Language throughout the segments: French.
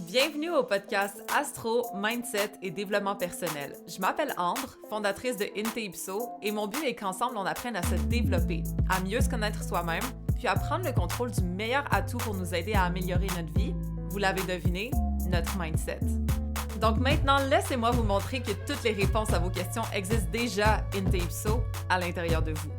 Bienvenue au podcast Astro, Mindset et Développement personnel. Je m'appelle Ambre, fondatrice de Inte-Ipso, et mon but est qu'ensemble on apprenne à se développer, à mieux se connaître soi-même, puis à prendre le contrôle du meilleur atout pour nous aider à améliorer notre vie. Vous l'avez deviné, notre mindset. Donc maintenant, laissez-moi vous montrer que toutes les réponses à vos questions existent déjà Inte-Ipso à l'intérieur de vous.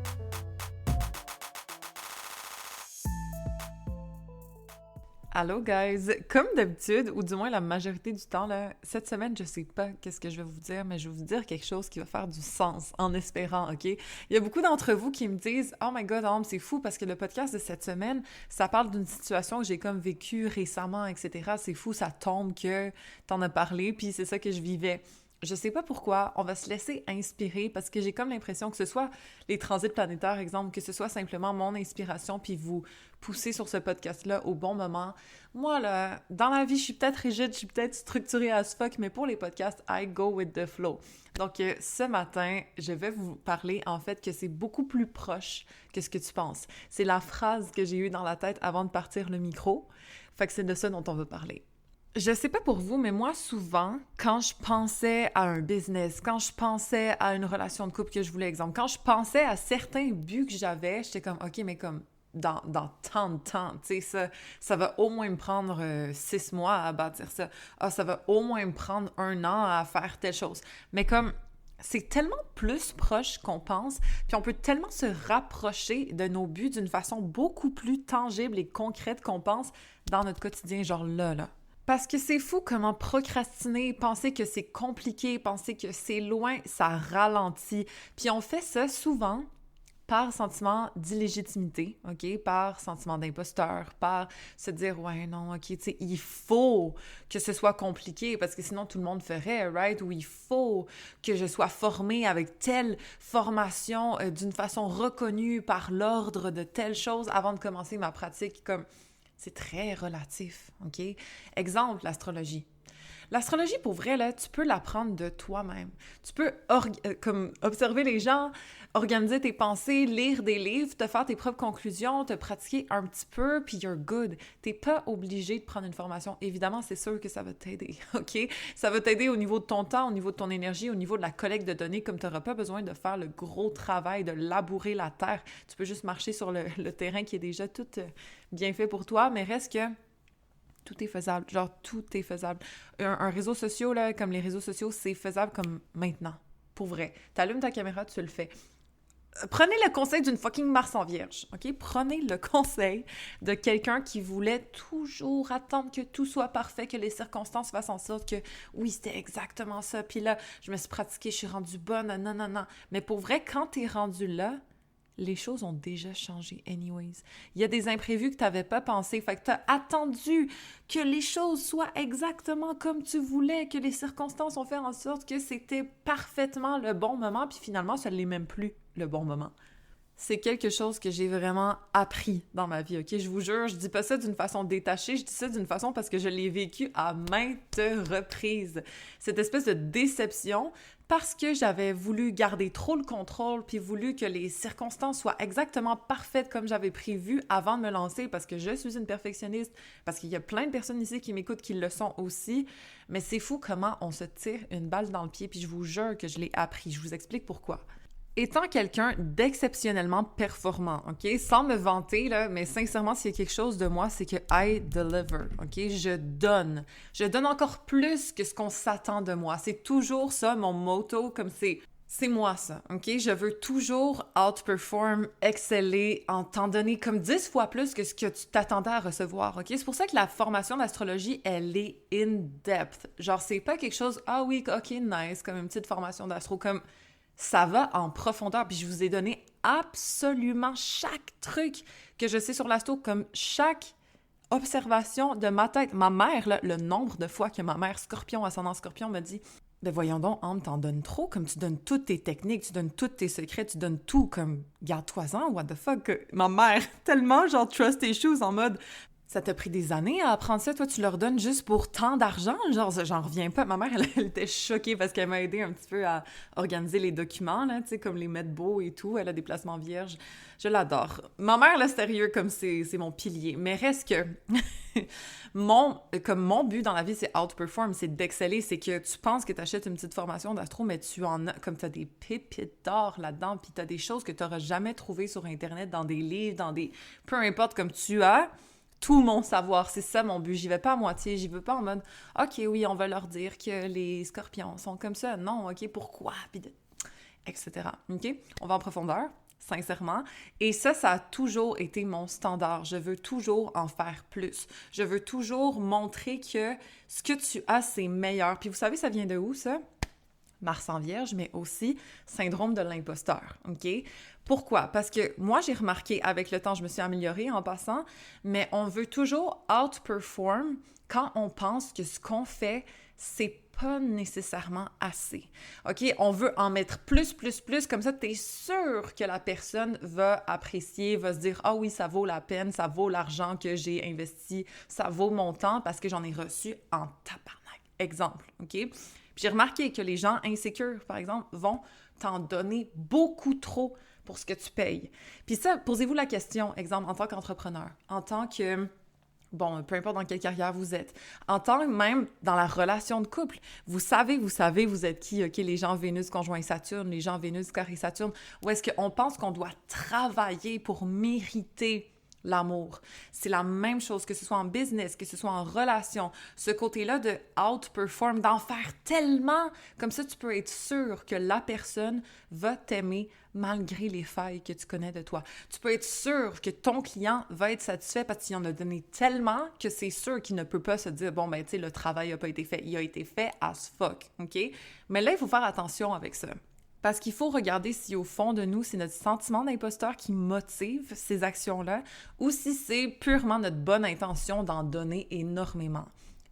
Allô guys! Comme d'habitude, ou du moins la majorité du temps, là, cette semaine, je sais pas qu'est-ce que je vais vous dire, mais je vais vous dire quelque chose qui va faire du sens, en espérant, OK? Il y a beaucoup d'entre vous qui me disent « Oh my God, Ambre, c'est fou parce que le podcast de cette semaine, ça parle d'une situation que j'ai comme vécue récemment, etc. C'est fou, ça tombe que t'en as parlé, puis c'est ça que je vivais. » Je sais pas pourquoi, on va se laisser inspirer parce que j'ai comme l'impression que ce soit les transits planétaires, exemple, que ce soit simplement mon inspiration puis vous pousser sur ce podcast-là au bon moment. Moi, là, dans la vie, je suis peut-être rigide, je suis peut-être structurée as fuck, mais pour les podcasts, I go with the flow. Donc, ce matin, je vais vous parler, en fait, que c'est beaucoup plus proche que ce que tu penses. C'est la phrase que j'ai eue dans la tête avant de partir le micro. Fait que c'est de ça dont on va parler. Je sais pas pour vous, mais moi, souvent, quand je pensais à un business, quand je pensais à une relation de couple que je voulais, exemple, quand je pensais à certains buts que j'avais, j'étais comme, OK, mais comme dans tant de temps, tu sais, ça va au moins me prendre 6 mois à bâtir ça. Ah, ça va au moins me prendre 1 an à faire telle chose. Mais comme, c'est tellement plus proche qu'on pense, puis on peut tellement se rapprocher de nos buts d'une façon beaucoup plus tangible et concrète qu'on pense dans notre quotidien, genre là. Parce que c'est fou comment procrastiner, penser que c'est compliqué, penser que c'est loin, ça ralentit. Puis on fait ça souvent par sentiment d'illégitimité, OK? Par sentiment d'imposteur, par se dire « Ouais, non, OK, tu sais, il faut que ce soit compliqué parce que sinon tout le monde ferait, right? » Ou « Il faut que je sois formée avec telle formation d'une façon reconnue par l'ordre de telle chose avant de commencer ma pratique. » Comme c'est très relatif, OK? Exemple, l'astrologie. L'astrologie, pour vrai, là, tu peux l'apprendre de toi-même. Tu peux comme observer les gens, organiser tes pensées, lire des livres, te faire tes propres conclusions, te pratiquer un petit peu, puis you're good. T'es pas obligé de prendre une formation. Évidemment, c'est sûr que ça va t'aider, OK? Ça va t'aider au niveau de ton temps, au niveau de ton énergie, au niveau de la collecte de données, comme tu n'auras pas besoin de faire le gros travail, de labourer la terre. Tu peux juste marcher sur le terrain qui est déjà tout bien fait pour toi, mais reste que tout est faisable, genre tout est faisable. Un réseau social, là, comme les réseaux sociaux, c'est faisable comme maintenant, pour vrai. T'allumes ta caméra, tu le fais. Prenez le conseil d'une fucking Mars en Vierge, OK? Prenez le conseil de quelqu'un qui voulait toujours attendre que tout soit parfait, que les circonstances fassent en sorte que, oui, c'était exactement ça, puis là, je me suis pratiquée, je suis rendue bonne, non. Mais pour vrai, quand t'es rendu là, les choses ont déjà changé anyways. Il y a des imprévus que tu n'avais pas pensé. Fait que tu as attendu que les choses soient exactement comme tu voulais, que les circonstances ont fait en sorte que c'était parfaitement le bon moment, puis finalement, ça ne l'est même plus le bon moment. C'est quelque chose que j'ai vraiment appris dans ma vie, OK? Je vous jure, je dis pas ça d'une façon détachée, je dis ça d'une façon parce que je l'ai vécu à maintes reprises. Cette espèce de déception parce que j'avais voulu garder trop le contrôle puis voulu que les circonstances soient exactement parfaites comme j'avais prévu avant de me lancer parce que je suis une perfectionniste, parce qu'il y a plein de personnes ici qui m'écoutent qui le sont aussi, mais c'est fou comment on se tire une balle dans le pied puis je vous jure que je l'ai appris. Je vous explique pourquoi. Étant quelqu'un d'exceptionnellement performant, OK? Sans me vanter, là, mais sincèrement, s'il y a quelque chose de moi, c'est que I deliver, OK? Je donne. Je donne encore plus que ce qu'on s'attend de moi. C'est toujours ça, mon motto, comme c'est moi, ça, OK? Je veux toujours outperform, exceller, en t'en donner comme 10 fois plus que ce que tu t'attendais à recevoir, OK? C'est pour ça que la formation d'astrologie, elle est in-depth. Genre, c'est pas quelque chose, ah oui, OK, nice, comme une petite formation d'astro, comme... Ça va en profondeur, puis je vous ai donné absolument chaque truc que je sais sur l'astro, comme chaque observation de ma tête. Ma mère, là, le nombre de fois que ma mère, Scorpion, ascendant Scorpion, me dit « Ben voyons donc, Ambre, t'en donnes trop, comme tu donnes toutes tes techniques, tu donnes tous tes secrets, tu donnes tout, comme garde-toi-en, what the fuck ?» Ma mère, tellement genre trust issues, en mode Ça t'a pris des années à apprendre ça? Toi, tu leur donnes juste pour tant d'argent? Genre, j'en reviens pas. Ma mère, elle était choquée parce qu'elle m'a aidé un petit peu à organiser les documents, là, tu sais, comme les mettre beaux et tout. Elle a des placements vierges. Je l'adore. Ma mère, là, sérieux, comme c'est mon pilier. Mais reste que... mon but dans la vie, c'est outperform, c'est d'exceller. C'est que tu penses que tu achètes une petite formation d'astro, mais tu en as... Comme tu as des pépites d'or là-dedans, puis tu as des choses que tu n'auras jamais trouvées sur Internet, dans des livres, dans des... Peu importe, comme tu as... Tout mon savoir, c'est ça mon but. J'y vais pas à moitié, j'y vais pas en mode « OK, oui, on va leur dire que les scorpions sont comme ça. Non, OK, pourquoi? » Puis etc. OK? On va en profondeur, sincèrement. Et ça a toujours été mon standard. Je veux toujours en faire plus. Je veux toujours montrer que ce que tu as, c'est meilleur. Puis vous savez, ça vient de où, ça? Mars en Vierge, mais aussi syndrome de l'imposteur, OK? Pourquoi? Parce que moi, j'ai remarqué, avec le temps, je me suis améliorée en passant, mais on veut toujours outperform quand on pense que ce qu'on fait, c'est pas nécessairement assez, OK? On veut en mettre plus, comme ça, t'es sûr que la personne va apprécier, va se dire « Ah oui, ça vaut la peine, ça vaut l'argent que j'ai investi, ça vaut mon temps parce que j'en ai reçu en tabarnak. » Exemple, OK? J'ai remarqué que les gens insécures, par exemple, vont t'en donner beaucoup trop pour ce que tu payes. Puis ça, posez-vous la question, exemple, en tant qu'entrepreneur, en tant que, bon, peu importe dans quelle carrière vous êtes, en tant que même dans la relation de couple, vous savez, vous êtes qui, OK, les gens Vénus conjoint Saturne, les gens Vénus carré Saturne, ou est-ce qu'on pense qu'on doit travailler pour mériter l'amour? C'est la même chose, que ce soit en business, que ce soit en relation. Ce côté-là de outperform, d'en faire tellement, comme ça tu peux être sûr que la personne va t'aimer malgré les failles que tu connais de toi. Tu peux être sûr que ton client va être satisfait parce qu'il en a donné tellement que c'est sûr qu'il ne peut pas se dire « Bon, ben, tu sais, le travail n'a pas été fait. » Il a été fait as fuck, OK? Mais là, il faut faire attention avec ça. Parce qu'il faut regarder si au fond de nous, c'est notre sentiment d'imposteur qui motive ces actions-là ou si c'est purement notre bonne intention d'en donner énormément.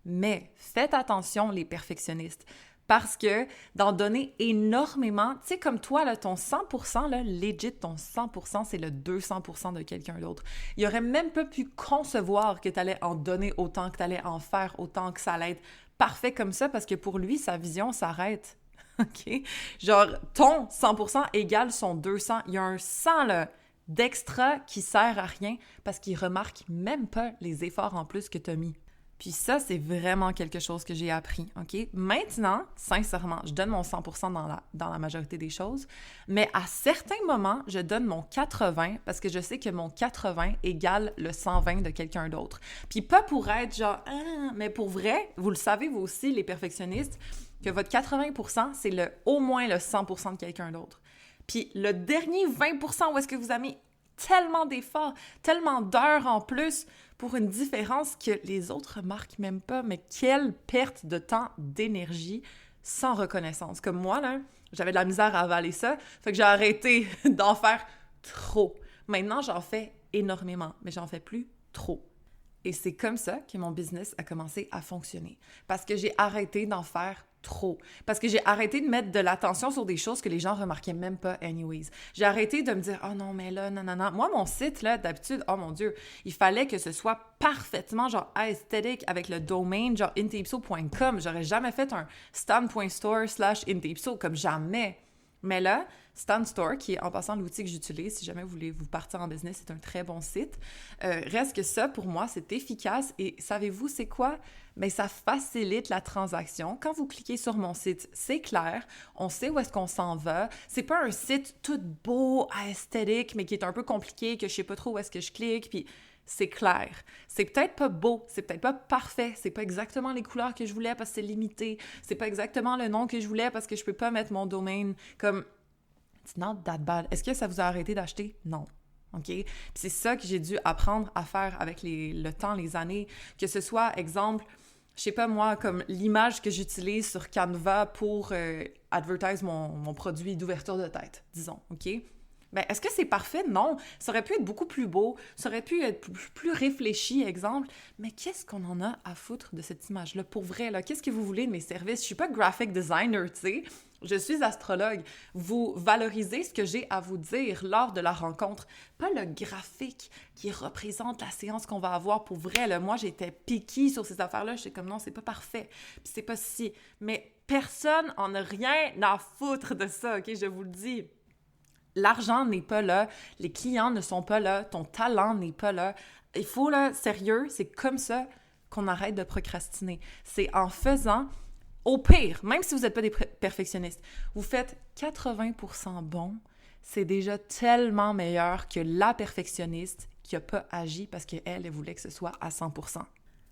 Mais faites attention, les perfectionnistes, parce que d'en donner énormément, tu sais, comme toi, là, ton 100%, là, legit, ton 100%, c'est le 200% de quelqu'un d'autre. Il aurait même pas pu concevoir que tu allais en donner autant, que tu allais en faire autant, que ça allait être parfait comme ça, parce que pour lui, sa vision s'arrête. OK? Genre, ton 100% égale son 200. Il y a un 100 là, d'extra qui sert à rien parce qu'il remarque même pas les efforts en plus que tu as mis. Puis ça, c'est vraiment quelque chose que j'ai appris, OK? Maintenant, sincèrement, je donne mon 100% dans la majorité des choses, mais à certains moments, je donne mon 80 parce que je sais que mon 80 égale le 120 de quelqu'un d'autre. Puis pas pour être genre, mais pour vrai, vous le savez vous aussi, les perfectionnistes, que votre 80%, c'est au moins le 100% de quelqu'un d'autre. Puis le dernier 20%, où est-ce que vous avez mis tellement d'efforts, tellement d'heures en plus pour une différence que les autres remarquent même pas, mais quelle perte de temps, d'énergie sans reconnaissance. Comme moi, là, j'avais de la misère à avaler ça, fait que j'ai arrêté d'en faire trop. Maintenant, j'en fais énormément, mais j'en fais plus trop. Et c'est comme ça que mon business a commencé à fonctionner. Parce que j'ai arrêté d'en faire trop. Parce que j'ai arrêté de mettre de l'attention sur des choses que les gens remarquaient même pas anyways. J'ai arrêté de me dire « Oh non, mais là, non. » Moi, mon site, là, d'habitude, oh mon Dieu, il fallait que ce soit parfaitement, genre, aesthetic avec le domaine, genre, intapso.com. J'aurais jamais fait un stan.store/intapso, comme jamais. Mais là, Stan Store, qui est en passant l'outil que j'utilise, si jamais vous voulez vous partir en business, c'est un très bon site. Reste que ça, pour moi, c'est efficace. Et savez-vous, c'est quoi? Bien, ça facilite la transaction. Quand vous cliquez sur mon site, c'est clair. On sait où est-ce qu'on s'en va. C'est pas un site tout beau, esthétique, mais qui est un peu compliqué, que je sais pas trop où est-ce que je clique, puis c'est clair. C'est peut-être pas beau, c'est peut-être pas parfait, c'est pas exactement les couleurs que je voulais parce que c'est limité, c'est pas exactement le nom que je voulais parce que je peux pas mettre mon domaine comme... It's not that bad. Est-ce que ça vous a arrêté d'acheter? Non. OK? Puis c'est ça que j'ai dû apprendre à faire avec le temps, les années. Que ce soit, exemple, je sais pas moi, comme l'image que j'utilise sur Canva pour advertise mon produit d'ouverture de tête, disons. OK? Ben, est-ce que c'est parfait? Non. Ça aurait pu être beaucoup plus beau, ça aurait pu être plus réfléchi, exemple. Mais qu'est-ce qu'on en a à foutre de cette image-là? Pour vrai, là, qu'est-ce que vous voulez de mes services? Je suis pas graphic designer, tu sais. Je suis astrologue. Vous valorisez ce que j'ai à vous dire lors de la rencontre, pas le graphique qui représente la séance qu'on va avoir pour vrai. Là. Moi, j'étais piquée sur ces affaires-là. J'étais comme non, c'est pas parfait. Puis c'est pas si. Mais personne en a rien à foutre de ça, OK? Je vous le dis. L'argent n'est pas là, les clients ne sont pas là, ton talent n'est pas là. Il faut, là, sérieux, c'est comme ça qu'on arrête de procrastiner. C'est en faisant, au pire, même si vous n'êtes pas des perfectionnistes, vous faites 80% bon, c'est déjà tellement meilleur que la perfectionniste qui n'a pas agi parce qu'elle, elle voulait que ce soit à 100%.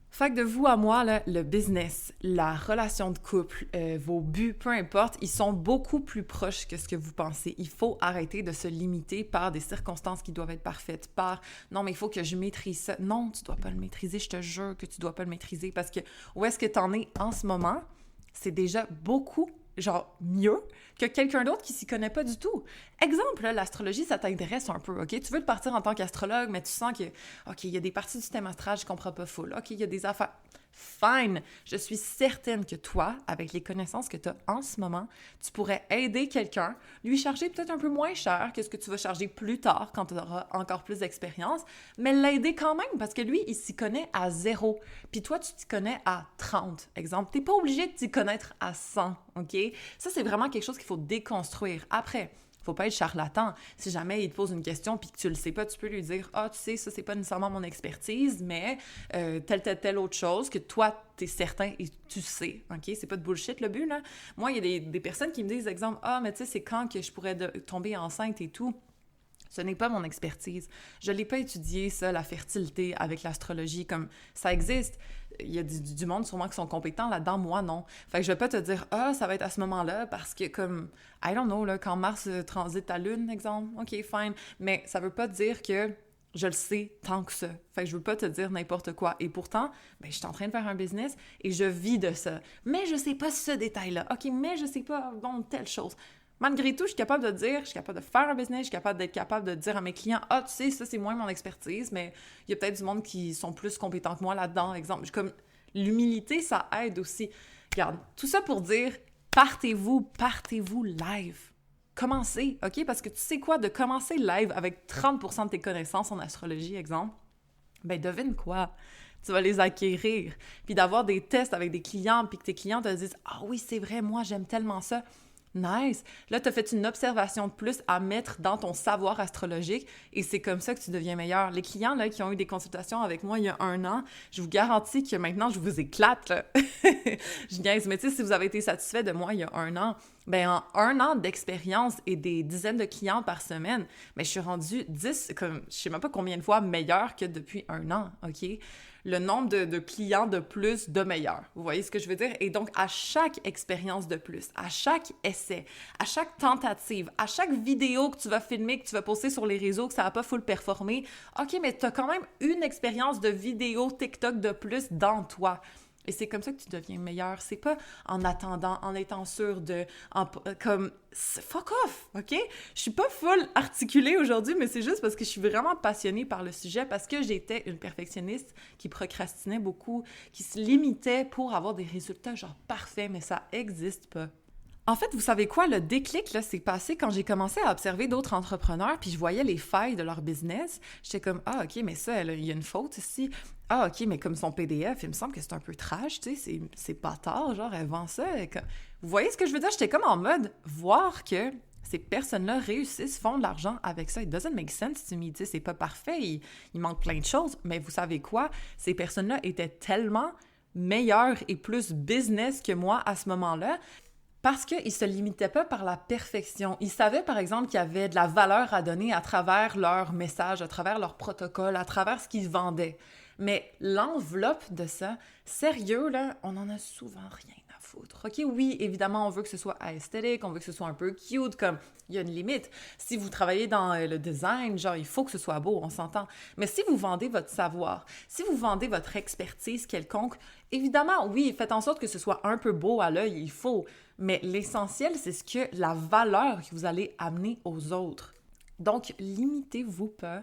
Fait que de vous à moi, là, le business, la relation de couple, vos buts, peu importe, ils sont beaucoup plus proches que ce que vous pensez. Il faut arrêter de se limiter par des circonstances qui doivent être parfaites, par « non, mais il faut que je maîtrise ça ». Non, tu dois pas le maîtriser, je te jure que tu dois pas le maîtriser parce que où est-ce que tu en es en ce moment, c'est déjà beaucoup mieux que quelqu'un d'autre qui s'y connaît pas du tout. Exemple, là, l'astrologie, ça t'intéresse un peu, OK? Tu veux le partir en tant qu'astrologue, mais tu sens que, OK, il y a des parties du système astral, je comprends pas full. OK, il y a des affaires. Fine! Je suis certaine que toi, avec les connaissances que tu as en ce moment, tu pourrais aider quelqu'un, lui charger peut-être un peu moins cher que ce que tu vas charger plus tard quand tu auras encore plus d'expérience, mais l'aider quand même parce que lui, il s'y connaît à 0. Puis toi, tu t'y connais à 30. Exemple, tu n'es pas obligé de t'y connaître à 100, OK? Ça, c'est vraiment quelque chose qu'il faut déconstruire. Après, faut pas être charlatan. Si jamais il te pose une question puis que tu le sais pas, tu peux lui dire « Ah, tu sais, ça, c'est pas nécessairement mon expertise, mais telle autre chose que toi, t'es certain et tu sais. » OK? C'est pas de bullshit, le but, là. Moi, il y a des personnes qui me disent, exemple, « Ah, mais tu sais, c'est quand que je pourrais tomber enceinte et tout. » Ce n'est pas mon expertise. Je ne l'ai pas étudié, ça, la fertilité avec l'astrologie, comme ça existe. Il y a du monde sûrement qui sont compétents là-dedans, moi non. Fait que je vais pas te dire « Ah, ça va être à ce moment-là » parce que comme, I don't know, là, quand Mars transite la Lune, exemple, OK, fine. Mais ça veut pas dire que je le sais tant que ça. Fait que je veux pas te dire n'importe quoi. Et pourtant, ben, je suis en train de faire un business et je vis de ça. Mais je sais pas ce détail-là. OK, mais je sais pas, bon, telle chose. Malgré tout, je suis capable de dire, je suis capable de faire un business, je suis capable d'être capable de dire à mes clients « Ah, tu sais, ça, c'est moins mon expertise, mais il y a peut-être du monde qui sont plus compétents que moi là-dedans. » Exemple, comme l'humilité, ça aide aussi. Regarde, tout ça pour dire « Partez-vous live. » Commencez, OK? Parce que tu sais quoi? De commencer live avec 30% de tes connaissances en astrologie, exemple, ben devine quoi? Tu vas les acquérir. Puis d'avoir des tests avec des clients, puis que tes clients te disent « Ah oui, c'est vrai, moi, j'aime tellement ça. » Nice! Là, tu as fait une observation de plus à mettre dans ton savoir astrologique et c'est comme ça que tu deviens meilleur. Les clients là, qui ont eu des consultations avec moi il y a 1 an, je vous garantis que maintenant, je vous éclate. Là. Je niaise, mais tu sais, si vous avez été satisfait de moi il y a 1 an, ben en 1 an d'expérience et des dizaines de clients par semaine, ben je suis rendue 10, comme je sais même pas combien de fois meilleure que depuis 1 an, OK? Le nombre de clients de plus, de meilleurs. Vous voyez ce que je veux dire? Et donc, à chaque expérience de plus, à chaque essai, à chaque tentative, à chaque vidéo que tu vas filmer, que tu vas poster sur les réseaux, que ça va pas full performer, OK, mais tu as quand même une expérience de vidéo TikTok de plus dans toi. Et c'est comme ça que tu deviens meilleur. C'est pas en attendant, en étant sûr comme fuck off, OK? Je suis pas full articulée aujourd'hui, mais c'est juste parce que je suis vraiment passionnée par le sujet, parce que j'étais une perfectionniste qui procrastinait beaucoup, qui se limitait pour avoir des résultats genre parfaits, mais ça existe pas. En fait, vous savez quoi? Le déclic, là, c'est passé quand j'ai commencé à observer d'autres entrepreneurs, puis je voyais les failles de leur business. J'étais comme, ah, OK, mais ça, il y a une faute ici. Ah, OK, mais comme son PDF, il me semble que c'est un peu trash, tu sais, c'est pas tard, genre, elle vend ça. Vous voyez ce que je veux dire? J'étais comme en mode, voir que ces personnes-là réussissent, font de l'argent avec ça. It doesn't make sense to me, tu sais, c'est pas parfait, il manque plein de choses. Mais vous savez quoi? Ces personnes-là étaient tellement meilleures et plus business que moi à ce moment-là, parce qu'ils ne se limitaient pas par la perfection. Ils savaient, par exemple, qu'il y avait de la valeur à donner à travers leur message, à travers leur protocole, à travers ce qu'ils vendaient. Mais l'enveloppe de ça, sérieux, là, on en a souvent rien à foutre. OK, oui, évidemment, on veut que ce soit esthétique, on veut que ce soit un peu cute, comme il y a une limite. Si vous travaillez dans le design, genre, il faut que ce soit beau, on s'entend. Mais si vous vendez votre savoir, si vous vendez votre expertise quelconque, évidemment, oui, faites en sorte que ce soit un peu beau à l'œil, il faut. Mais l'essentiel, c'est la valeur que vous allez amener aux autres. Donc, limitez-vous pas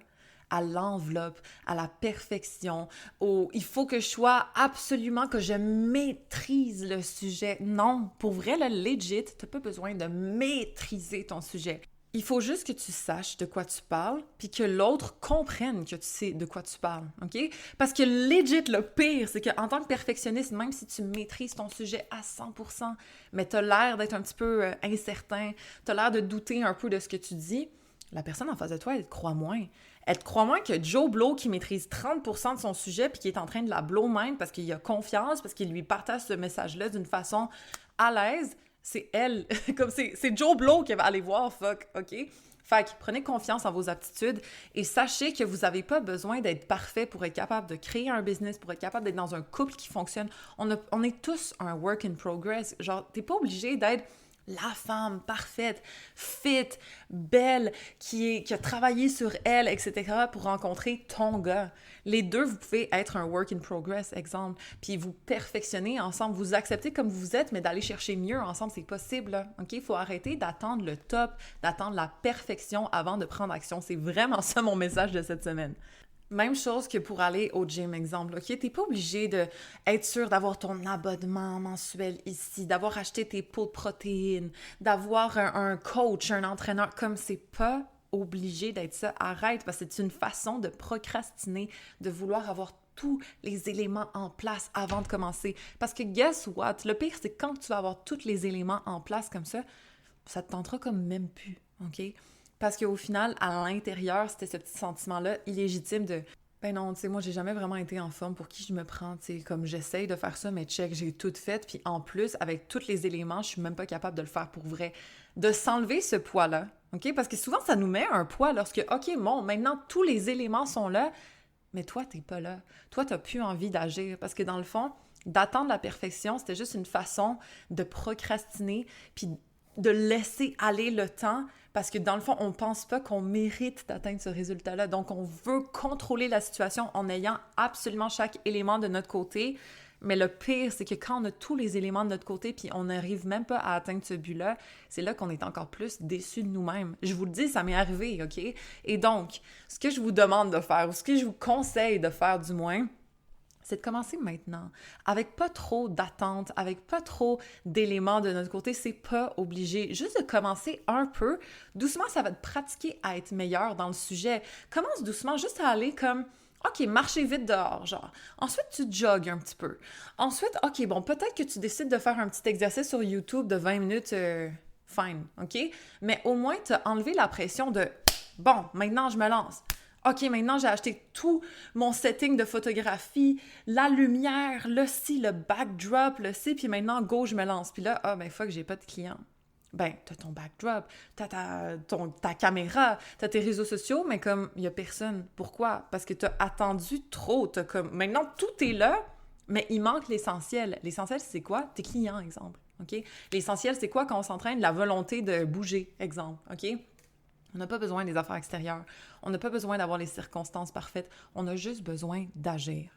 à l'enveloppe, à la perfection, au « il faut que je sois absolument, que je maîtrise le sujet ». Non, pour vrai, le legit, t'as pas besoin de maîtriser ton sujet. Il faut juste que tu saches de quoi tu parles, puis que l'autre comprenne que tu sais de quoi tu parles, OK? Parce que legit, le pire, c'est qu'en tant que perfectionniste, même si tu maîtrises ton sujet à 100%, mais t'as l'air d'être un petit peu incertain, t'as l'air de douter un peu de ce que tu dis, la personne en face de toi, elle te croit moins. Elle te croit moins que Joe Blow qui maîtrise 30% de son sujet puis qui est en train de la blow mind parce qu'il a confiance, parce qu'il lui partage ce message-là d'une façon à l'aise. C'est elle. Comme c'est Joe Blow qui va aller voir, fuck, OK? Fait que prenez confiance en vos aptitudes et sachez que vous n'avez pas besoin d'être parfait pour être capable de créer un business, pour être capable d'être dans un couple qui fonctionne. On est tous un work in progress. Genre, t'es pas obligé d'être la femme parfaite, fit, belle, qui a travaillé sur elle, etc. pour rencontrer ton gars. Les deux, vous pouvez être un work in progress, exemple, puis vous perfectionnez ensemble, vous acceptez comme vous êtes, mais d'aller chercher mieux ensemble, c'est possible, là, OK? Il faut arrêter d'attendre le top, d'attendre la perfection avant de prendre action. C'est vraiment ça mon message de cette semaine. Même chose que pour aller au gym, exemple, OK? T'es pas obligé d'être sûr d'avoir ton abonnement mensuel ici, d'avoir acheté tes pots de protéines, d'avoir un coach, un entraîneur, comme c'est pas obligé d'être ça. Arrête, parce que c'est une façon de procrastiner, de vouloir avoir tous les éléments en place avant de commencer. Parce que guess what? Le pire, c'est quand tu vas avoir tous les éléments en place comme ça te tentera comme même plus, OK? Parce qu'au final, à l'intérieur, c'était ce petit sentiment-là illégitime de « Ben non, tu sais, moi, j'ai jamais vraiment été en forme, pour qui je me prends? Tu sais, comme j'essaye de faire ça, mais check, j'ai tout fait. Puis en plus, avec tous les éléments, je suis même pas capable de le faire pour vrai. » De s'enlever ce poids-là, OK? Parce que souvent, ça nous met un poids lorsque « OK, bon, maintenant, tous les éléments sont là, mais toi, t'es pas là. Toi, t'as plus envie d'agir. » Parce que dans le fond, d'attendre la perfection, c'était juste une façon de procrastiner puis de laisser aller le temps parce que dans le fond, on pense pas qu'on mérite d'atteindre ce résultat-là. Donc, on veut contrôler la situation en ayant absolument chaque élément de notre côté. Mais le pire, c'est que quand on a tous les éléments de notre côté puis on n'arrive même pas à atteindre ce but-là, c'est là qu'on est encore plus déçus de nous-mêmes. Je vous le dis, ça m'est arrivé, OK? Et donc, ce que je vous demande de faire, ou ce que je vous conseille de faire du moins, c'est de commencer maintenant, avec pas trop d'attentes, avec pas trop d'éléments de notre côté, c'est pas obligé. Juste de commencer un peu, doucement, ça va te pratiquer à être meilleur dans le sujet. Commence doucement, juste à aller comme, OK, marcher vite dehors, genre. Ensuite, tu jogues un petit peu. Ensuite, OK, bon, peut-être que tu décides de faire un petit exercice sur YouTube de 20 minutes, fine, OK? Mais au moins, tu as enlevé la pression de, bon, maintenant, je me lance. OK, maintenant, j'ai acheté tout mon setting de photographie, la lumière, le ci, le backdrop, le ci, puis maintenant, go, je me lance. Puis là, ben fuck, j'ai pas de clients. Ben, t'as ton backdrop, t'as ta caméra, t'as tes réseaux sociaux, mais comme, il y a personne. Pourquoi? Parce que t'as attendu trop. T'as comme, maintenant, tout est là, mais il manque l'essentiel. L'essentiel, c'est quoi? Tes clients, exemple. OK? L'essentiel, c'est quoi quand on s'entraîne? La volonté de bouger, exemple. OK? On n'a pas besoin des affaires extérieures. On n'a pas besoin d'avoir les circonstances parfaites. On a juste besoin d'agir.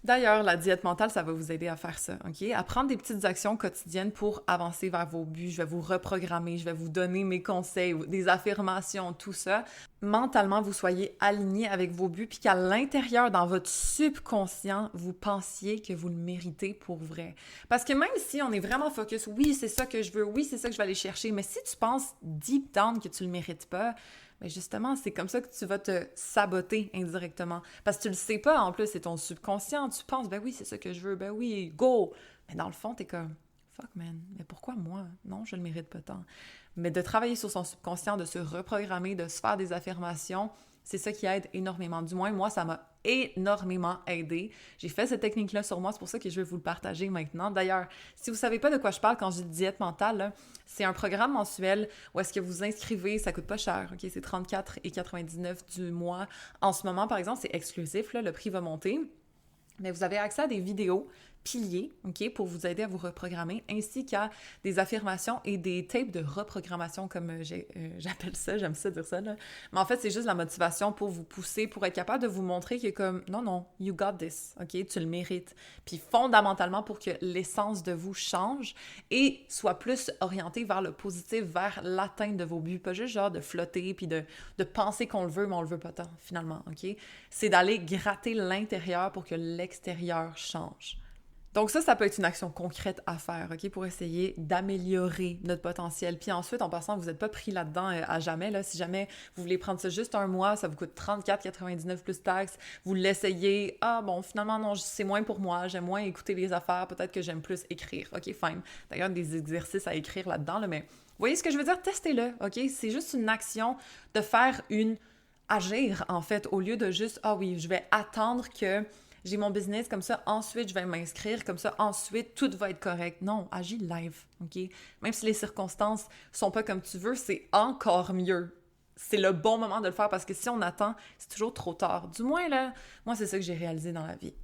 D'ailleurs, la diète mentale, ça va vous aider à faire ça, OK? À prendre des petites actions quotidiennes pour avancer vers vos buts. Je vais vous reprogrammer, je vais vous donner mes conseils, des affirmations, tout ça. Mentalement, vous soyez aligné avec vos buts, puis qu'à l'intérieur, dans votre subconscient, vous pensiez que vous le méritez pour vrai. Parce que même si on est vraiment focus, oui, c'est ça que je veux, oui, c'est ça que je vais aller chercher, mais si tu penses deep down que tu le mérites pas, mais justement, c'est comme ça que tu vas te saboter indirectement. Parce que tu le sais pas, en plus, c'est ton subconscient. Tu penses, ben oui, c'est ça que je veux, ben oui, go! Mais dans le fond, t'es comme, fuck man, mais pourquoi moi? Non, je le mérite pas tant. Mais de travailler sur son subconscient, de se reprogrammer, de se faire des affirmations, c'est ça qui aide énormément. Du moins, moi, ça m'a énormément aidé. J'ai fait cette technique-là sur moi, c'est pour ça que je vais vous le partager maintenant. D'ailleurs, si vous savez pas de quoi je parle quand je dis diète mentale, là, c'est un programme mensuel où est-ce que vous inscrivez, ça coûte pas cher, OK? C'est 34,99 du mois. En ce moment, par exemple, c'est exclusif, là, le prix va monter. Mais vous avez accès à des vidéos piliers, OK, pour vous aider à vous reprogrammer, ainsi qu'à des affirmations et des tapes de reprogrammation, comme j'appelle ça, j'aime ça dire ça, là. Mais en fait, c'est juste la motivation pour vous pousser, pour être capable de vous montrer que comme, non, you got this, OK, tu le mérites. Puis fondamentalement, pour que l'essence de vous change et soit plus orientée vers le positif, vers l'atteinte de vos buts, pas juste genre de flotter puis de penser qu'on le veut, mais on le veut pas tant, finalement, OK? C'est d'aller gratter l'intérieur pour que l'extérieur change. Donc ça peut être une action concrète à faire, OK, pour essayer d'améliorer notre potentiel. Puis ensuite, en passant, vous n'êtes pas pris là-dedans à jamais, là. Si jamais vous voulez prendre ça juste un mois, ça vous coûte 34,99 plus taxes. Vous l'essayez. Ah bon, finalement, non, c'est moins pour moi. J'aime moins écouter les affaires. Peut-être que j'aime plus écrire. OK, fine. D'ailleurs, des exercices à écrire là-dedans, là, mais vous voyez ce que je veux dire? Testez-le, OK? C'est juste une action de faire agir, en fait, au lieu de juste, ah oui, je vais attendre que j'ai mon business, comme ça, ensuite, je vais m'inscrire, comme ça, ensuite, tout va être correct. Non, agis live, OK? Même si les circonstances sont pas comme tu veux, c'est encore mieux. C'est le bon moment de le faire parce que si on attend, c'est toujours trop tard. Du moins, là, moi, c'est ça que j'ai réalisé dans la vie.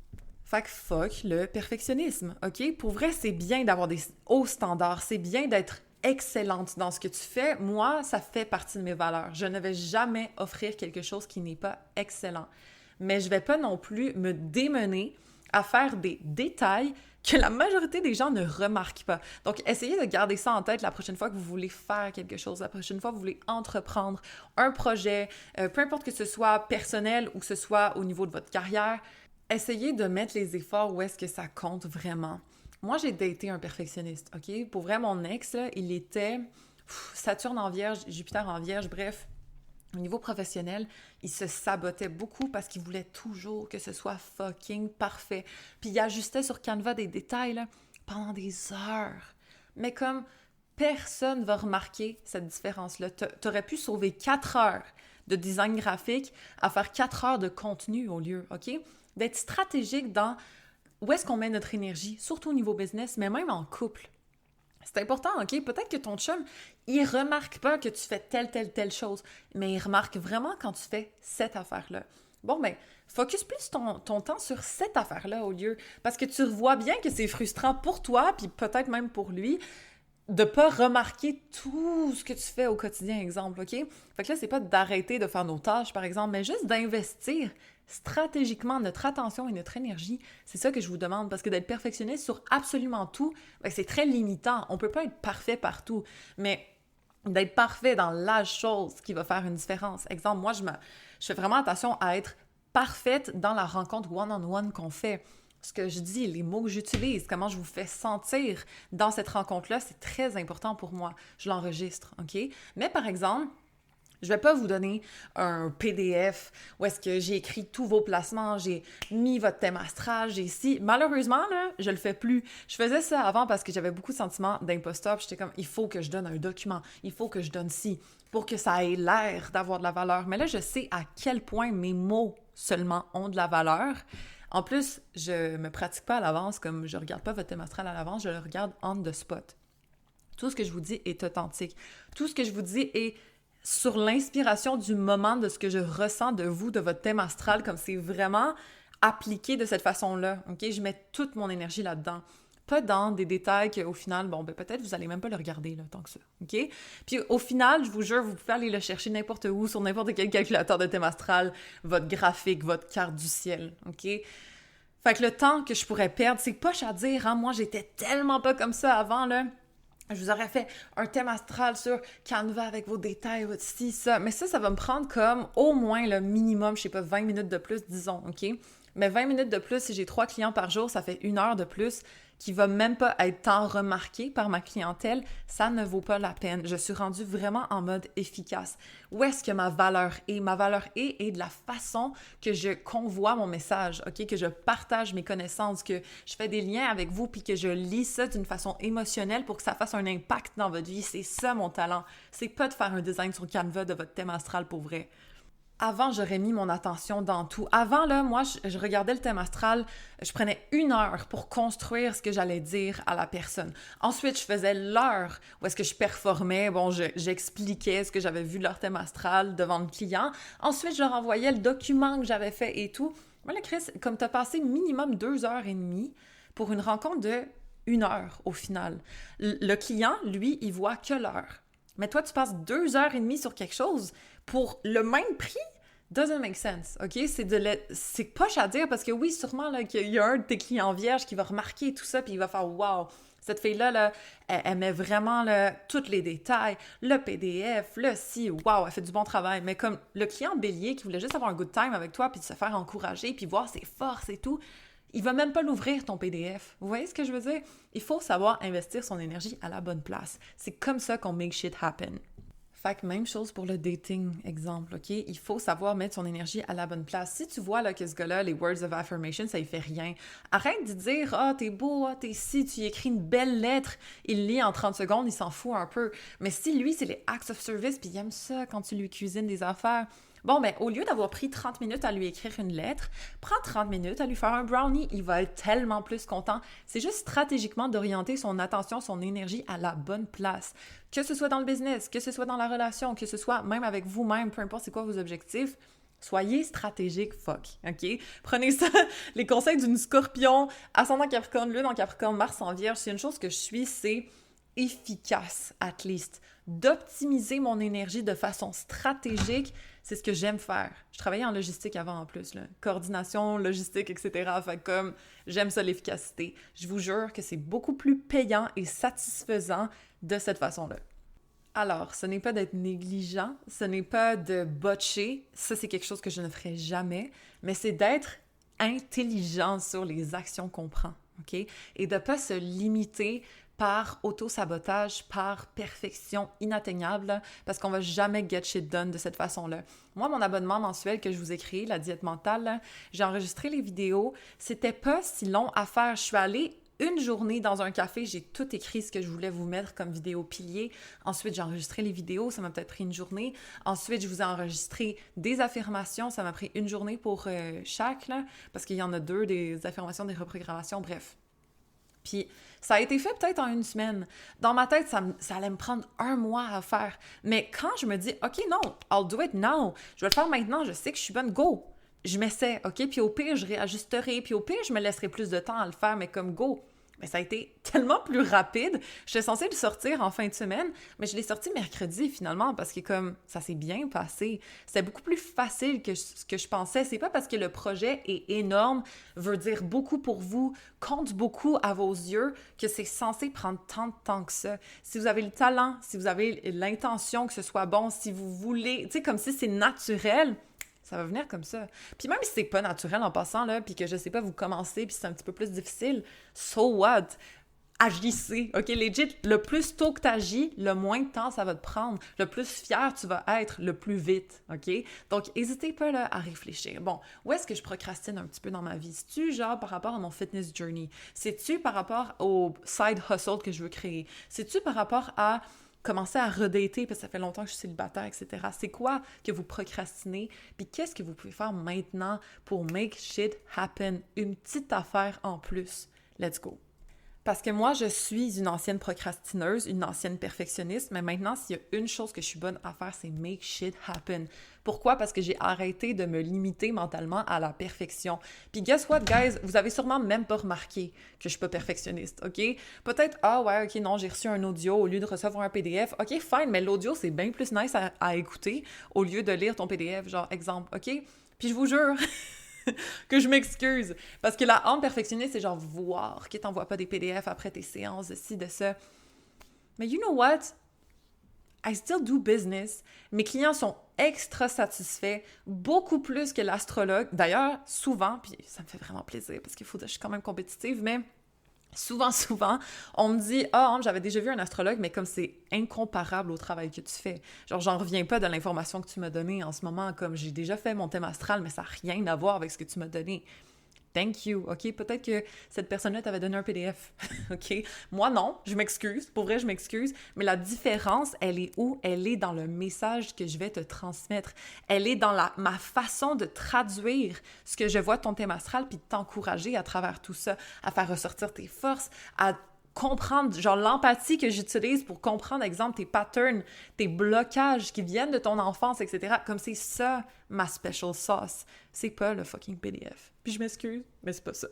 Fait que fuck le perfectionnisme, OK? Pour vrai, c'est bien d'avoir des hauts standards, c'est bien d'être excellente dans ce que tu fais. Moi, ça fait partie de mes valeurs. Je ne vais jamais offrir quelque chose qui n'est pas excellent. Mais je ne vais pas non plus me démener à faire des détails que la majorité des gens ne remarquent pas. Donc, essayez de garder ça en tête la prochaine fois que vous voulez faire quelque chose, la prochaine fois que vous voulez entreprendre un projet, peu importe que ce soit personnel ou que ce soit au niveau de votre carrière, essayez de mettre les efforts où est-ce que ça compte vraiment. Moi, j'ai daté un perfectionniste, OK? Pour vrai, mon ex, là, il était Saturne en Vierge, Jupiter en Vierge, bref. Au niveau professionnel, il se sabotait beaucoup parce qu'il voulait toujours que ce soit fucking parfait. Puis il ajustait sur Canva des détails là, pendant des heures. Mais comme personne va remarquer cette différence-là, t'aurais pu sauver 4 heures de design graphique à faire 4 heures de contenu au lieu, OK? D'être stratégique dans où est-ce qu'on met notre énergie, surtout au niveau business, mais même en couple. C'est important, OK? Peut-être que ton chum, il remarque pas que tu fais telle chose, mais il remarque vraiment quand tu fais cette affaire-là. Bon, ben, focus plus ton temps sur cette affaire-là au lieu, parce que tu vois bien que c'est frustrant pour toi, puis peut-être même pour lui, de pas remarquer tout ce que tu fais au quotidien, exemple, OK? Fait que là, c'est pas d'arrêter de faire nos tâches, par exemple, mais juste d'investir stratégiquement notre attention et notre énergie. C'est ça que je vous demande, parce que d'être perfectionniste sur absolument tout, ben, c'est très limitant. On peut pas être parfait partout, mais d'être parfait dans la chose qui va faire une différence. Exemple, moi, je fais vraiment attention à être parfaite dans la rencontre one-on-one qu'on fait. Ce que je dis, les mots que j'utilise, comment je vous fais sentir dans cette rencontre-là, c'est très important pour moi. Je l'enregistre, OK? Mais par exemple, je vais pas vous donner un PDF où est-ce que j'ai écrit tous vos placements, j'ai mis votre thème astral, j'ai ici. Malheureusement, là, je le fais plus. Je faisais ça avant parce que j'avais beaucoup de sentiments d'imposteur. J'étais comme, il faut que je donne un document, il faut que je donne ci pour que ça ait l'air d'avoir de la valeur. Mais là, je sais à quel point mes mots seulement ont de la valeur. En plus, je me pratique pas à l'avance, comme je regarde pas votre thème astral à l'avance, je le regarde on the spot. Tout ce que je vous dis est authentique. Tout ce que je vous dis est sur l'inspiration du moment de ce que je ressens de vous, de votre thème astral, comme c'est vraiment appliqué de cette façon-là, OK? Je mets toute mon énergie là-dedans. Pas dans des détails qu'au final, bon, ben peut-être vous allez même pas le regarder, là, tant que ça, OK? Puis au final, je vous jure, vous pouvez aller le chercher n'importe où, sur n'importe quel calculateur de thème astral, votre graphique, votre carte du ciel, OK? Fait que le temps que je pourrais perdre, c'est poche à dire, hein? Moi, j'étais tellement pas comme ça avant, là. Je vous aurais fait un thème astral sur Canva avec vos détails, votre ci, ça. Mais ça va me prendre comme au moins le minimum, je sais pas, 20 minutes de plus, disons, OK? Mais 20 minutes de plus, si j'ai 3 clients par jour, ça fait 1 heure de plus qui va même pas être tant remarqué par ma clientèle. Ça ne vaut pas la peine. Je suis rendue vraiment en mode efficace. Où est-ce que ma valeur est? Ma valeur est de la façon que je convoie mon message, OK? Que je partage mes connaissances, que je fais des liens avec vous, puis que je lis ça d'une façon émotionnelle pour que ça fasse un impact dans votre vie. C'est ça mon talent. C'est pas de faire un design sur Canva de votre thème astral pour vrai. Avant, j'aurais mis mon attention dans tout. Avant, là, moi, je regardais le thème astral, je prenais 1 heure pour construire ce que j'allais dire à la personne. Ensuite, je faisais l'heure où est-ce que je performais. Bon, j'expliquais ce que j'avais vu de leur thème astral devant le client. Ensuite, je leur envoyais le document que j'avais fait et tout. Moi, là, Chris, comme tu as passé minimum 2 heures et demie pour une rencontre de 1 heure au final. Le client, lui, il voit que l'heure. Mais toi, tu passes 2 heures et demie sur quelque chose pour le même prix? Doesn't make sense, OK? C'est poche à dire parce que oui, sûrement là, qu'il y a un de tes clients vierges qui va remarquer tout ça puis il va faire « Wow! » Cette fille-là, là, elle met vraiment là, tous les détails, le PDF, le si, wow, elle fait du bon travail. Mais comme le client bélier qui voulait juste avoir un good time avec toi puis se faire encourager puis voir ses forces et tout, il va même pas l'ouvrir, ton PDF. Vous voyez ce que je veux dire? Il faut savoir investir son énergie à la bonne place. C'est comme ça qu'on make shit happen. Fait que même chose pour le dating, exemple, OK? Il faut savoir mettre son énergie à la bonne place. Si tu vois là, que ce gars-là, les words of affirmation, ça lui fait rien, arrête de dire « Ah, t'es beau, ah, t'es ci », tu lui écris une belle lettre, il lit en 30 secondes, il s'en fout un peu. Mais si lui, c'est les acts of service, puis il aime ça quand tu lui cuisines des affaires, bon, ben, au lieu d'avoir pris 30 minutes à lui écrire une lettre, prends 30 minutes à lui faire un brownie. Il va être tellement plus content. C'est juste stratégiquement d'orienter son attention, son énergie à la bonne place. Que ce soit dans le business, que ce soit dans la relation, que ce soit même avec vous-même, peu importe c'est quoi vos objectifs, soyez stratégique, fuck, OK? Prenez ça, les conseils d'une scorpion, ascendant Capricorne, lune en Capricorne, Mars en Vierge. C'est une chose que je suis, c'est efficace, at least. D'optimiser mon énergie de façon stratégique, c'est ce que j'aime faire. Je travaillais en logistique avant en plus, là. Coordination, logistique, etc. Fait que comme j'aime ça l'efficacité, je vous jure que c'est beaucoup plus payant et satisfaisant de cette façon-là. Alors, ce n'est pas d'être négligent, ce n'est pas de botcher, ça c'est quelque chose que je ne ferai jamais, mais c'est d'être intelligent sur les actions qu'on prend, OK? Et de ne pas se limiter par auto-sabotage, par perfection inatteignable, parce qu'on va jamais get shit done de cette façon-là. Moi, mon abonnement mensuel que je vous ai créé, la diète mentale, là, j'ai enregistré les vidéos, c'était pas si long à faire. Je suis allée une journée dans un café, j'ai tout écrit ce que je voulais vous mettre comme vidéo pilier. Ensuite, j'ai enregistré les vidéos, ça m'a peut-être pris une journée. Ensuite, je vous ai enregistré des affirmations, ça m'a pris une journée pour chaque, là, parce qu'il y en a 2, des affirmations, des reprogrammations, bref. Puis ça a été fait peut-être en 1 semaine. Dans ma tête, ça allait me prendre 1 mois à faire. Mais quand je me dis « OK, non, I'll do it now. Je vais le faire maintenant, je sais que je suis bonne, go. » Je m'essaie, OK? Puis au pire, je réajusterai. Puis au pire, je me laisserai plus de temps à le faire, mais comme go. Mais ça a été tellement plus rapide. J'étais censée le sortir en fin de semaine, mais je l'ai sorti mercredi finalement parce que comme ça s'est bien passé. C'était beaucoup plus facile que ce que je pensais. C'est pas parce que le projet est énorme, veut dire beaucoup pour vous, compte beaucoup à vos yeux, que c'est censé prendre tant de temps que ça. Si vous avez le talent, si vous avez l'intention que ce soit bon, si vous voulez, tu sais, comme si c'est naturel, ça va venir comme ça. Puis même si c'est pas naturel en passant, là, puis que je sais pas, vous commencez, puis c'est un petit peu plus difficile, so what? Agissez, OK? Legit, le plus tôt que tu agis, le moins de temps ça va te prendre. Le plus fier tu vas être, le plus vite, OK? Donc, n'hésitez pas là, à réfléchir. Bon, où est-ce que je procrastine un petit peu dans ma vie? C'est-tu genre par rapport à mon fitness journey? C'est-tu par rapport au side hustle que je veux créer? C'est-tu par rapport à commencer à redater parce que ça fait longtemps que je suis célibataire, etc. C'est quoi que vous procrastinez? Puis qu'est-ce que vous pouvez faire maintenant pour make shit happen? Une petite affaire en plus. Let's go! Parce que moi, je suis une ancienne procrastineuse, une ancienne perfectionniste, mais maintenant, s'il y a une chose que je suis bonne à faire, c'est make shit happen. Pourquoi? Parce que j'ai arrêté de me limiter mentalement à la perfection. Puis guess what, guys? Vous avez sûrement même pas remarqué que je suis pas perfectionniste, OK? Peut-être, ah ouais, OK, non, j'ai reçu un audio au lieu de recevoir un PDF. OK, fine, mais l'audio, c'est bien plus nice à écouter au lieu de lire ton PDF, genre, exemple, OK? Puis je vous jure... que je m'excuse. Parce que la âme perfectionniste, c'est genre voir que t'envoies pas des PDF après tes séances de ci, de ça. Mais you know what? I still do business. Mes clients sont extra satisfaits, beaucoup plus que l'astrologue. D'ailleurs, souvent, puis ça me fait vraiment plaisir parce qu'il faut que je suis quand même compétitive, mais souvent, on me dit « Ah, j'avais déjà vu un astrologue, mais comme c'est incomparable au travail que tu fais. Genre, j'en reviens pas de l'information que tu m'as donnée en ce moment, comme j'ai déjà fait mon thème astral, mais ça n'a rien à voir avec ce que tu m'as donné. » Thank you, OK? Peut-être que cette personne-là t'avait donné un PDF, OK? Moi, non, je m'excuse. Pour vrai, je m'excuse. Mais la différence, elle est où? Elle est dans le message que je vais te transmettre. Elle est dans ma façon de traduire ce que je vois de ton thème astral puis de t'encourager à travers tout ça, à faire ressortir tes forces, à comprendre, genre l'empathie que j'utilise pour comprendre, exemple, tes patterns, tes blocages qui viennent de ton enfance, etc. Comme c'est ça, ma special sauce. C'est pas le fucking PDF. Puis je m'excuse, mais c'est pas ça.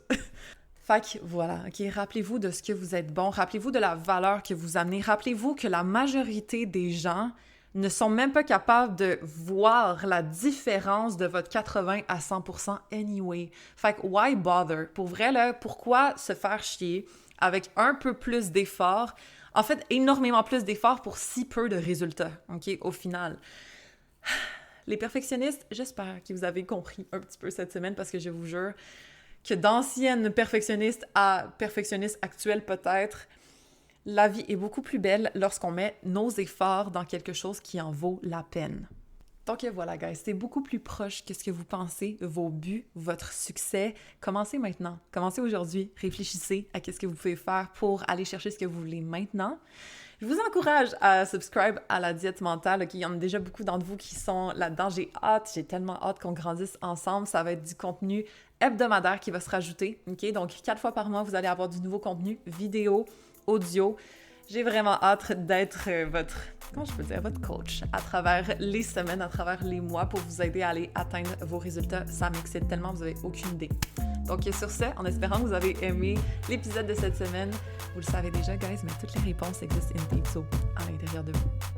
Fait que voilà, OK, rappelez-vous de ce que vous êtes bon, rappelez-vous de la valeur que vous amenez, rappelez-vous que la majorité des gens ne sont même pas capables de voir la différence de votre 80 à 100% anyway. Fait que why bother? Pour vrai, là, pourquoi se faire chier avec un peu plus d'efforts? En fait, énormément plus d'efforts pour si peu de résultats, OK, au final. Les perfectionnistes, j'espère que vous avez compris un petit peu cette semaine parce que je vous jure que d'anciennes perfectionnistes à perfectionnistes actuels peut-être, la vie est beaucoup plus belle lorsqu'on met nos efforts dans quelque chose qui en vaut la peine. Donc voilà, guys, c'est beaucoup plus proche que ce que vous pensez, vos buts, votre succès. Commencez maintenant. Commencez aujourd'hui. Réfléchissez à ce que vous pouvez faire pour aller chercher ce que vous voulez maintenant. Je vous encourage à subscribe à la diète mentale. Okay? Il y en a déjà beaucoup d'entre vous qui sont là-dedans. J'ai tellement hâte qu'on grandisse ensemble. Ça va être du contenu hebdomadaire qui va se rajouter. Okay? Donc, 4 fois par mois, vous allez avoir du nouveau contenu, vidéo, audio. J'ai vraiment hâte d'être votre coach à travers les semaines, à travers les mois pour vous aider à aller atteindre vos résultats. Ça m'excite tellement, vous n'avez aucune idée. Donc sur ce, en espérant que vous avez aimé l'épisode de cette semaine, vous le savez déjà, guys, mais toutes les réponses existent in deep so à l'intérieur de vous.